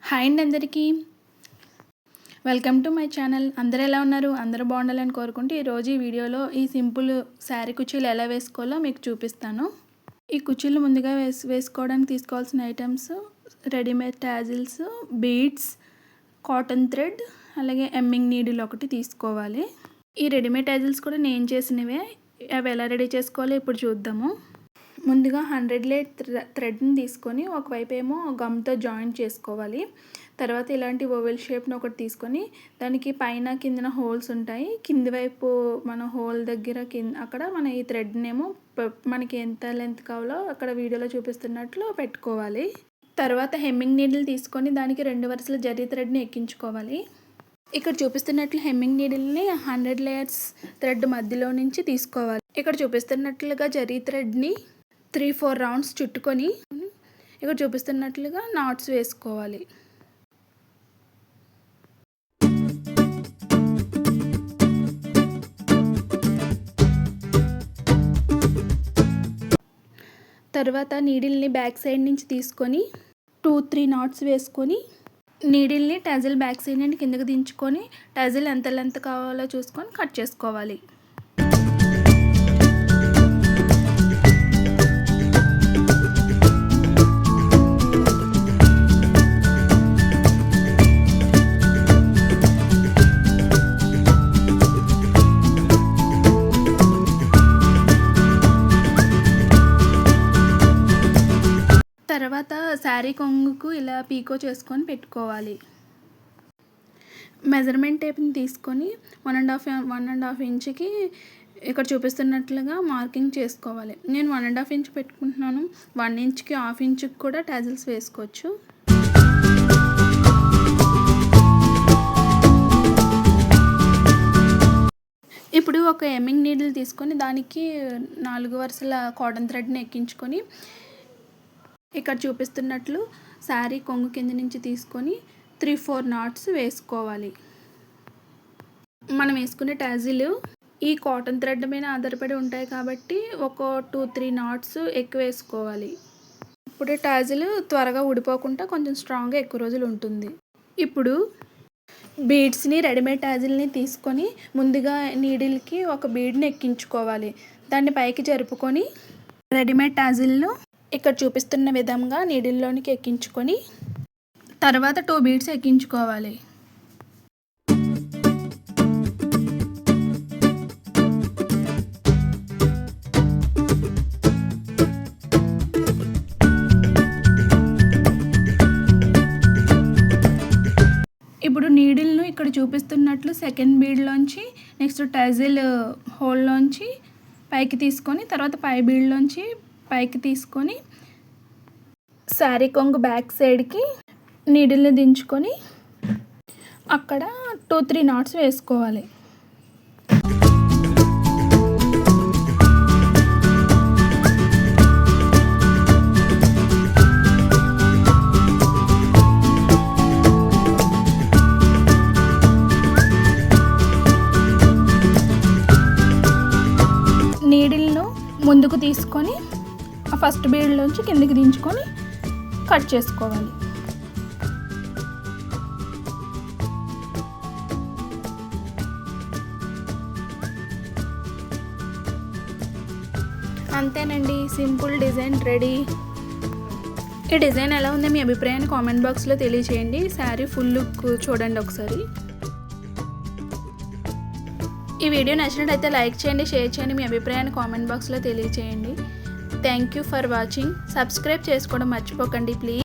Hi అండి అందరికీ, welcome to my channel. అందరూ ఎలా ఉన్నారు? అందరూ బాగుండాలని కోరుకుంటూ ఈరోజు ఈ వీడియోలో ఈ సింపుల్ శారీ కుర్చీలు ఎలా వేసుకోవాలో మీకు చూపిస్తాను. ఈ కుర్చీలు ముందుగా వేసుకోవడానికి తీసుకోవాల్సిన items readymade tassels, beads, cotton thread, అలాగే ఎమ్మింగ్ నీడిల్ ఒకటి తీసుకోవాలి. ఈ రెడీమేడ్ టాజిల్స్ కూడా నేను చేసినవే. అవి ఎలా రెడీ చేసుకోవాలో ఇప్పుడు చూద్దాము. ముందుగా 100 లేయర్ థ్రెడ్ని తీసుకొని ఒకవైపు ఏమో గమ్తో జాయింట్ చేసుకోవాలి. తర్వాత ఇలాంటి ఓవెల్ షేప్ను ఒకటి తీసుకొని దానికి పైన కిందన హోల్స్ ఉంటాయి. కింది వైపు మన హోల్ దగ్గర అక్కడ మన ఈ థ్రెడ్నేమో మనకి ఎంత లెంత్ కావాలో అక్కడ వీడియోలో చూపిస్తున్నట్లు పెట్టుకోవాలి. తర్వాత హెమ్మింగ్ నీడిల్ తీసుకొని దానికి 2 వరుసల జరీ థ్రెడ్ని ఎక్కించుకోవాలి. ఇక్కడ చూపిస్తున్నట్లు హెమ్మింగ్ నీడిల్ని 100 లేయర్స్ థ్రెడ్ మధ్యలో నుంచి తీసుకోవాలి. ఇక్కడ చూపిస్తున్నట్లుగా జరీ థ్రెడ్ని 3-4 రౌండ్స్ చుట్టుకొని ఇక్కడ చూపిస్తున్నట్లుగా నాట్స్ వేసుకోవాలి. తర్వాత నీడిల్ని బ్యాక్ సైడ్ నుంచి తీసుకొని 2-3 నాట్స్ వేసుకొని నీడిల్ని టజిల్ బ్యాక్ సైడ్ నుండి కిందకి దించుకొని టజిల్ ఎంత లెంత్ కావాలో చూసుకొని కట్ చేసుకోవాలి. తర్వాత శారీ కొంగుకు ఇలా పీకో చేసుకొని పెట్టుకోవాలి. మెజర్మెంట్ టేప్ని తీసుకొని 1.5 ఇంచుకి ఇక్కడ చూపిస్తున్నట్లుగా మార్కింగ్ చేసుకోవాలి. నేను 1.5 ఇంచ్ పెట్టుకుంటున్నాను. 1 ఇంచ్కి 1/2 ఇంచుకి కూడా టాజిల్స్ వేసుకోవచ్చు. ఇప్పుడు ఒక ఎమ్మింగ్ నీడిల్ తీసుకొని దానికి 4 వరుసల కాటన్ థ్రెడ్ని ఎక్కించుకొని ఇక్కడ చూపిస్తున్నట్లు శారీ కొంగు కింద నుంచి తీసుకొని 3-4 నాట్స్ వేసుకోవాలి. మనం వేసుకునే టాజిల్ ఈ కాటన్ థ్రెడ్ మీద ఆధారపడి ఉంటాయి కాబట్టి ఒక 2-3 నాట్స్ ఎక్కువ వేసుకోవాలి. ఇప్పుడు టాజిల్ త్వరగా ఊడిపోకుండా కొంచెం స్ట్రాంగ్గా ఎక్కువ రోజులు ఉంటుంది. ఇప్పుడు బీడ్స్ని రెడీమేడ్ టాజిల్ని తీసుకొని ముందుగా నీడిల్కి ఒక బీడ్ని ఎక్కించుకోవాలి. దాన్ని పైకి జరుపుకొని రెడీమేడ్ టాజిల్ను ఇక్కడ చూపిస్తున్న విధంగా నీడిల్లోనికి ఎక్కించుకొని తర్వాత 2 బీడ్స్ ఎక్కించుకోవాలి. ఇప్పుడు నీడిల్ను ఇక్కడ చూపిస్తున్నట్లు సెకండ్ బీడ్లోంచి నెక్స్ట్ టాజిల్ హోల్లోంచి పైకి తీసుకొని తర్వాత పై బీడ్లోంచి పైకి తీసుకొని శారీ కొంగు బ్యాక్ సైడ్కి నీడిల్ని దించుకొని అక్కడ 2-3 నాట్స్ వేసుకోవాలి. నీడిల్ను ముందుకు తీసుకొని ఫస్ట్ బీడ్లోంచి కిందికి దించుకొని కట్ చేసుకోవాలి. అంతేనండి, సింపుల్ డిజైన్ రెడీ. ఈ డిజైన్ ఎలా ఉందో మీ అభిప్రాయాన్ని కామెంట్ బాక్స్లో తెలియచేయండి. శారీ ఫుల్ లుక్ చూడండి ఒకసారి. ఈ వీడియో నచ్చినట్లయితే లైక్ చేయండి, షేర్ చేయండి, మీ అభిప్రాయాన్ని కామెంట్ బాక్స్లో తెలియచేయండి. Thank you for watching. Subscribe చేసుకోవడం మర్చిపోకండి ప్లీజ్.